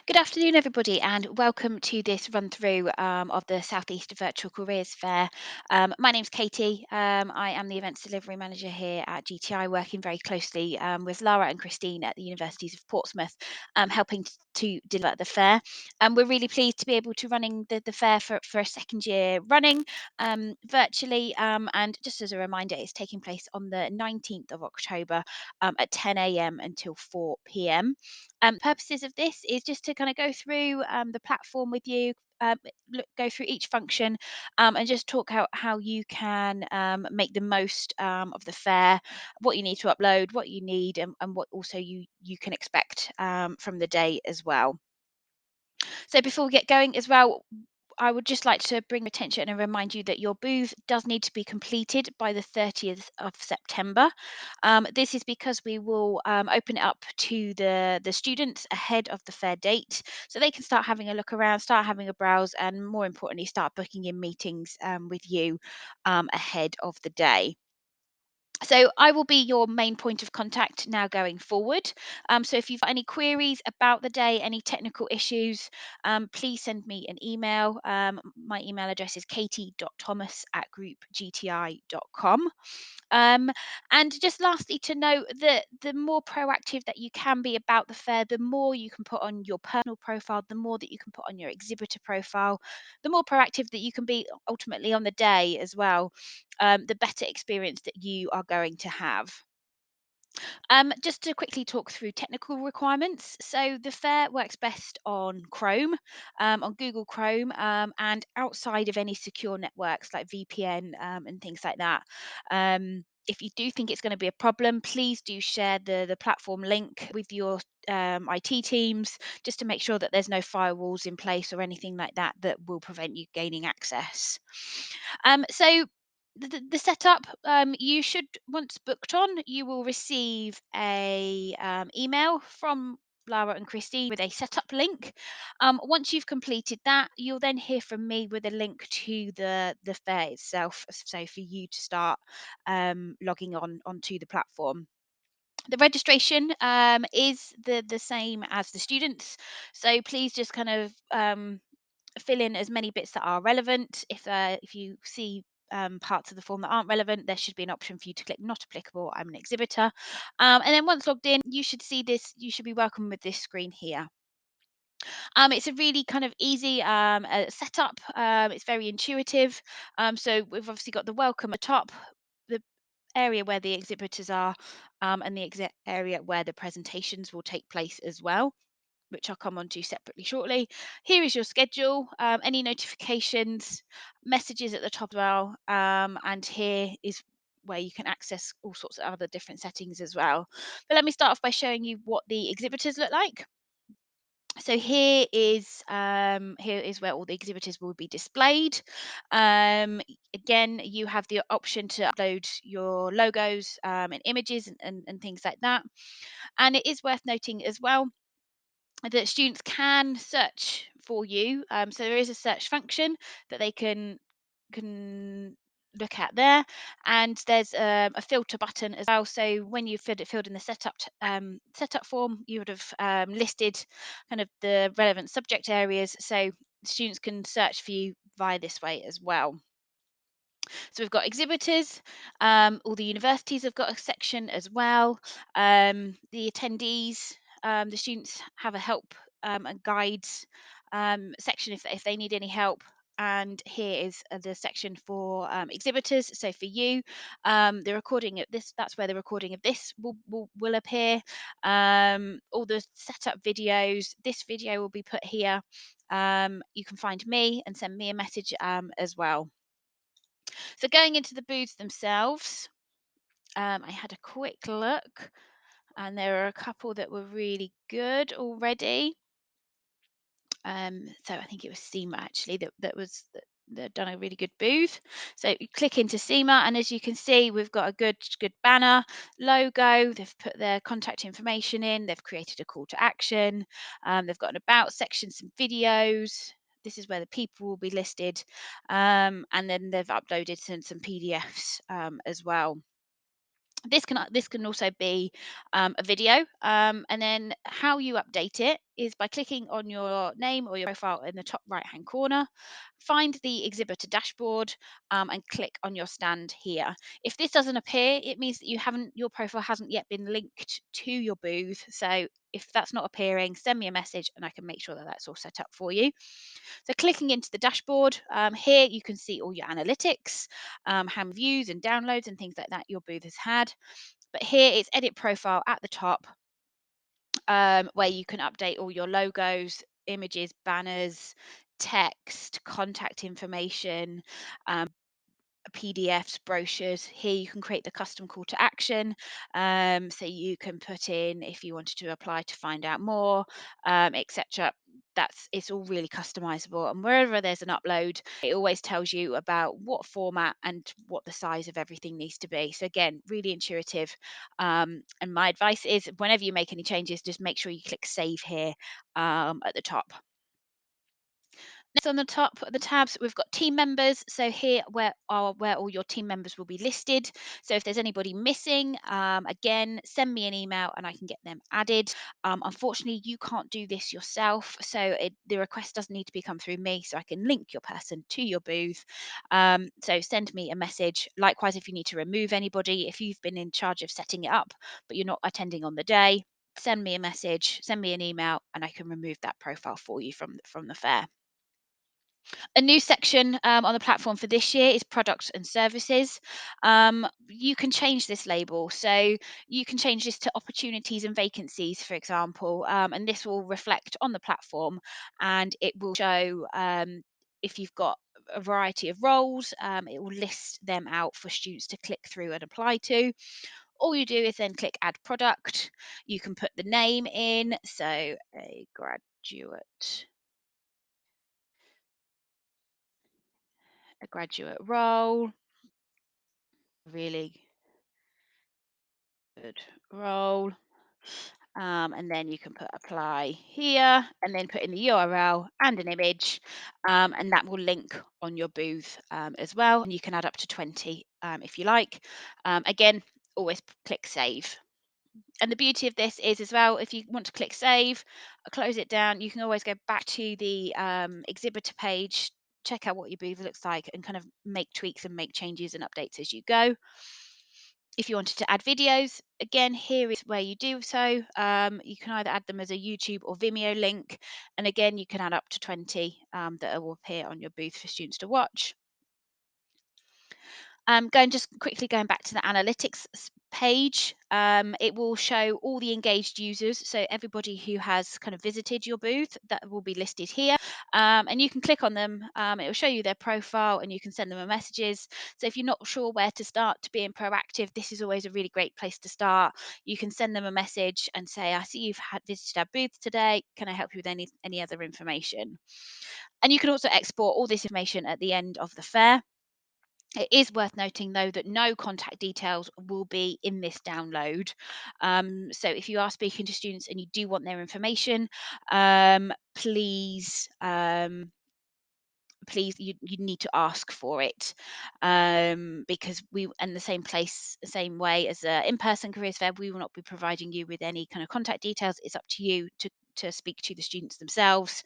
Good afternoon, everybody, and welcome to this run through of the Southeast Virtual Careers Fair. My name's Katie. I am the Events Delivery Manager here at GTI, working very closely with Lara and Christine at the Universities of Portsmouth, helping to deliver the fair. We're really pleased to be able to running the fair for a second year running virtually. And just as a reminder, it's taking place on the 19th of October at 10 a.m. until 4 p.m. Purposes of this is just to kind of go through the platform with you, go through each function, and just talk out how you can make the most of the fair, what you need to upload, what you need, and what also you can expect from the day as well. So before we get going as well, I would just like to bring attention and remind you that your booth does need to be completed by the 30th of September. This is because we will open it up to the students ahead of the fair date, so they can start having a look around, start having a browse, and more importantly, start booking in meetings with you ahead of the day. So I will be your main point of contact now going forward. So if you've got any queries about the day, any technical issues, please send me an email. My email address is katie.thomas@groupgti.com. Um, and just lastly, to note that the more proactive that you can be about the fair, the more you can put on your personal profile, the more that you can put on your exhibitor profile, the more proactive that you can be ultimately on the day as well, the better experience that you are going to have. Just to quickly talk through technical requirements. So the fair works best on Chrome, on Google Chrome, and outside of any secure networks like VPN and things like that. If you do think it's going to be a problem, please do share the platform link with your IT teams, just to make sure that there's no firewalls in place or anything like that that will prevent you gaining access. So the setup, you should, once booked on, you will receive a email from Lara and Christine with a setup link. Once you've completed that, you'll then hear from me with a link to the fair itself, so for you to start logging on onto the platform. The registration is the same as the students, so please just kind of fill in as many bits that are relevant. If you see parts of the form that aren't relevant, there should be an option for you to click not applicable. I'm an exhibitor. And then once logged in, you should see this. You should be welcome with this screen here. It's a really kind of easy setup. It's very intuitive. So we've obviously got the welcome at the top, the area where the exhibitors are, and the area where the presentations will take place as well, which I'll come on to separately shortly. Here is your schedule, any notifications, messages at the top as well, and here is where you can access all sorts of other different settings as well. But let me start off by showing you what the exhibitors look like. So here is where all the exhibitors will be displayed. Again, you have the option to upload your logos and images and things like that. And it is worth noting as well that students can search for you. So there is a search function that they can look at there, and there's a filter button as well. So when you filled in the setup form, you would have listed kind of the relevant subject areas, so students can search for you via this way as well. So we've got exhibitors, all the universities have got a section as well. The attendees, the students have a help and guides section if they need any help. And here is the section for exhibitors. So for you, the recording of this, that's where the recording of this will appear. All the setup videos, this video will be put here. You can find me and send me a message as well. So going into the booths themselves, I had a quick look, and there are a couple that were really good already. So I think it was SEMA actually that done a really good booth. So you click into SEMA, and as you can see, we've got a good banner logo. They've put their contact information in. They've created a call to action. They've got an about section, some videos. This is where the people will be listed, and then they've uploaded some PDFs as well. This can also be a video, and then how you update it is by clicking on your name or your profile in the top right hand corner, find the exhibitor dashboard, and click on your stand here. If this doesn't appear, it means that your profile hasn't yet been linked to your booth. So if that's not appearing, send me a message and I can make sure that that's all set up for you. So clicking into the dashboard, here you can see all your analytics, how many views and downloads and things like that your booth has had. But here it's edit profile at the top, where you can update all your logos, images, banners, text, contact information, PDFs, brochures. Here you can create the custom call to action. So you can put in if you wanted to apply to find out more, etc. It's all really customizable. And wherever there's an upload, it always tells you about what format and what the size of everything needs to be. So again, really intuitive. And my advice is whenever you make any changes, just make sure you click save here at the top. Next on the top of the tabs, we've got team members. So here where all your team members will be listed. So if there's anybody missing, again, send me an email and I can get them added. Unfortunately, you can't do this yourself. So the request doesn't need to be come through me. So I can link your person to your booth. So send me a message. Likewise, if you need to remove anybody, if you've been in charge of setting it up, but you're not attending on the day, send me a message, send me an email, and I can remove that profile for you from the fair. A new section on the platform for this year is products and services. You can change this label. So you can change this to opportunities and vacancies, for example, and this will reflect on the platform and it will show if you've got a variety of roles, it will list them out for students to click through and apply to. All you do is then click add product. You can put the name in, so a graduate role, really good role. And then you can put apply here and then put in the URL and an image, and that will link on your booth as well. And you can add up to 20 if you like. Again, always click save. And the beauty of this is as well, if you want to click save, close it down, you can always go back to the exhibitor page, check out what your booth looks like, and kind of make tweaks and make changes and updates as you go. If you wanted to add videos, again, here is where you do so. You can either add them as a YouTube or Vimeo link. And again, you can add up to 20 that will appear on your booth for students to watch. Going back to the analytics page, it will show all the engaged users. So everybody who has kind of visited your booth, that will be listed here. And you can click on them. It will show you their profile and you can send them a messages. So if you're not sure where to start to being proactive, this is always a really great place to start. You can send them a message and say, I see you've had visited our booth today. Can I help you with any other information? And you can also export all this information at the end of the fair. It is worth noting, though, that no contact details will be in this download. So if you are speaking to students and you do want their information, please you need to ask for it, because we in the same way as a in-person careers fair, we will not be providing you with any kind of contact details. It's up to you to speak to the students themselves,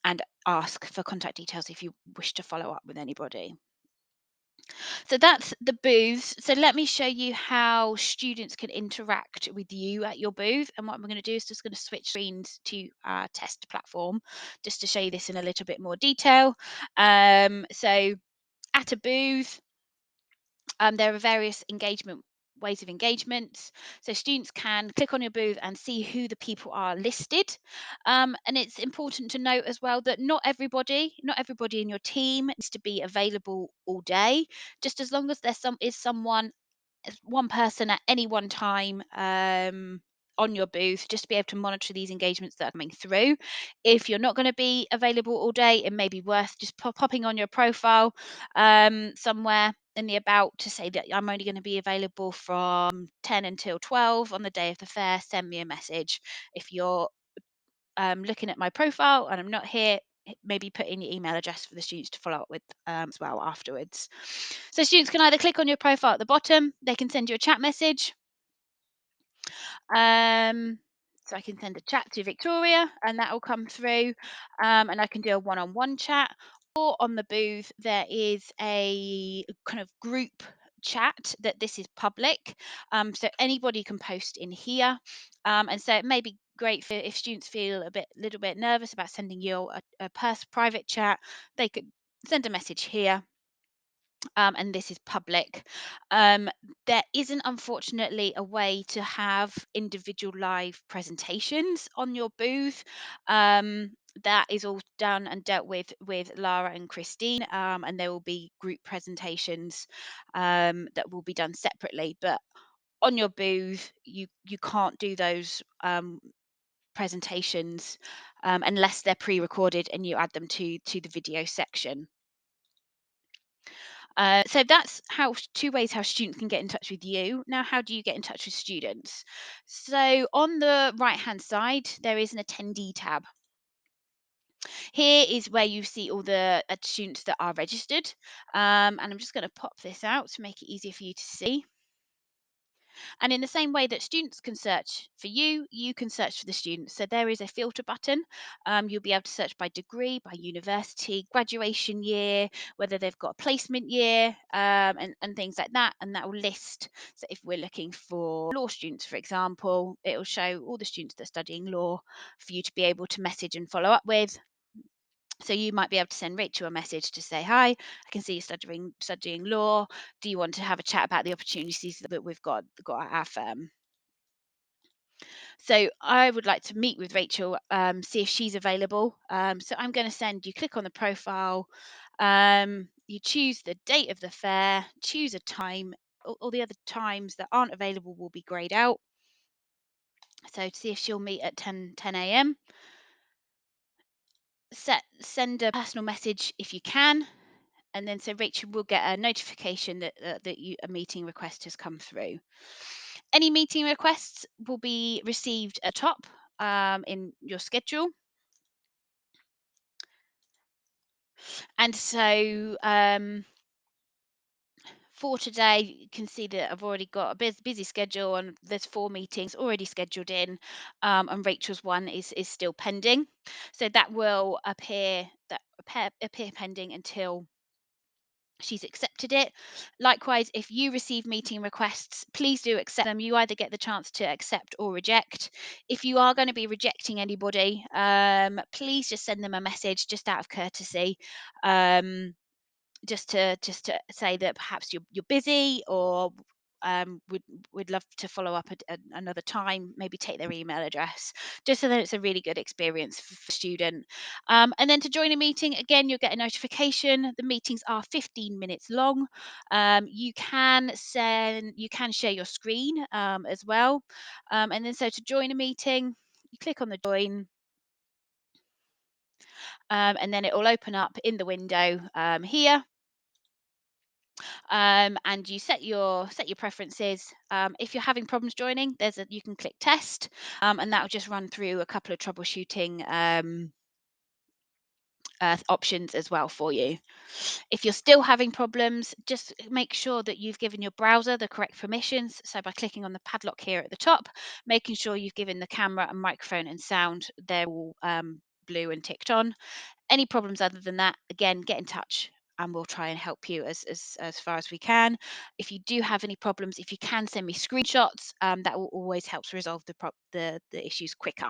and ask for contact details if you wish to follow up with anybody. So that's the booths. So let me show you how students can interact with you at your booth. And what I'm going to do is just going to switch screens to our test platform just to show you this in a little bit more detail. So at a booth, there are various ways of engagement. So students can click on your booth and see who the people are listed. And it's important to note as well that not everybody in your team needs to be available all day. Just as long as someone, one person at any one time on your booth, just to be able to monitor these engagements that are coming through. If you're not going to be available all day, it may be worth just popping on your profile somewhere in the about to say that I'm only going to be available from 10 until 12 on the day of the fair. Send me a message. If you're looking at my profile and I'm not here, maybe put in your email address for the students to follow up with as well afterwards. So students can either click on your profile at the bottom, they can send you a chat message. Um, So I can send a chat to Victoria and that will come through, and I can do a one-on-one chat. Or on the booth, there is a kind of group chat that this is public, so anybody can post in here, and so it may be great for if students feel little bit nervous about sending you a private chat, they could send a message here, and this is public. Um, there isn't, unfortunately, a way to have individual live presentations on your booth. That is all done and dealt with Lara and Christine, and there will be group presentations that will be done separately. But on your booth, you can't do those presentations unless they're pre-recorded and you add them to the video section. So that's two ways how students can get in touch with you. Now, how do you get in touch with students? So on the right-hand side, there is an attendee tab. Here is where you see all the students that are registered. And I'm just going to pop this out to make it easier for you to see. And in the same way that students can search for you, you can search for the students. So there is a filter button. You'll be able to search by degree, by university, graduation year, whether they've got a placement year, and things like that. And that will list. So if we're looking for law students, for example, it will show all the students that are studying law for you to be able to message and follow up with. So you might be able to send Rachel a message to say, "Hi, I can see you're studying law. Do you want to have a chat about the opportunities that we've got at our firm?" So I would like to meet with Rachel, see if she's available. So I'm going to send you. Click on the profile. You choose the date of the fair. Choose a time. All the other times that aren't available will be grayed out. So to see if she'll meet at 10 a.m. Send a personal message if you can, and then so Rachel will get a notification that a meeting request has come through. Any meeting requests will be received at top in your schedule, and so for today, you can see that I've already got a busy schedule, and there's 4 meetings already scheduled in, and Rachel's one is still pending. So that will appear pending until she's accepted it. Likewise, if you receive meeting requests, please do accept them. You either get the chance to accept or reject. If you are going to be rejecting anybody, please just send them a message just out of courtesy. Just to say that perhaps you're busy, or would love to follow up at another time, maybe take their email address, just so that it's a really good experience for student. And then to join a meeting, again, you'll get a notification. The meetings are 15 minutes long. You can share your screen as well. And then so to join a meeting, you click on the join, and then it will open up in the window here, and you set your preferences. If you're having problems joining, you can click test, and that will just run through a couple of troubleshooting options as well for you. If you're still having problems, just make sure that you've given your browser the correct permissions. So by clicking on the padlock here at the top, making sure you've given the camera and microphone and sound, they're all blue and ticked on. Any problems other than that, again, get in touch and we'll try and help you as far as we can. If you do have any problems, if you can send me screenshots, that will always helps resolve the issues quicker.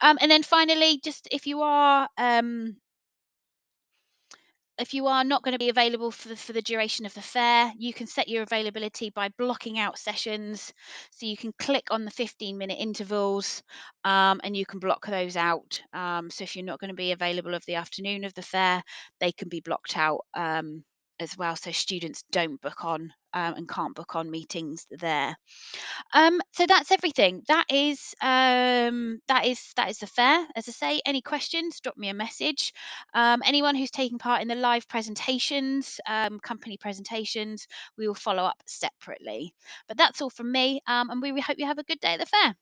And then finally, just if you are not going to be available for the duration of the fair, you can set your availability by blocking out sessions. So you can click on the 15-minute intervals, and you can block those out. So if you're not going to be available of the afternoon of the fair, they can be blocked out as well, so students don't book on and can't book on meetings there. So that's everything. That is the fair. As I say, any questions, drop me a message. Anyone who's taking part in the live presentations, company presentations, we will follow up separately. But that's all from me, and we hope you have a good day at the fair.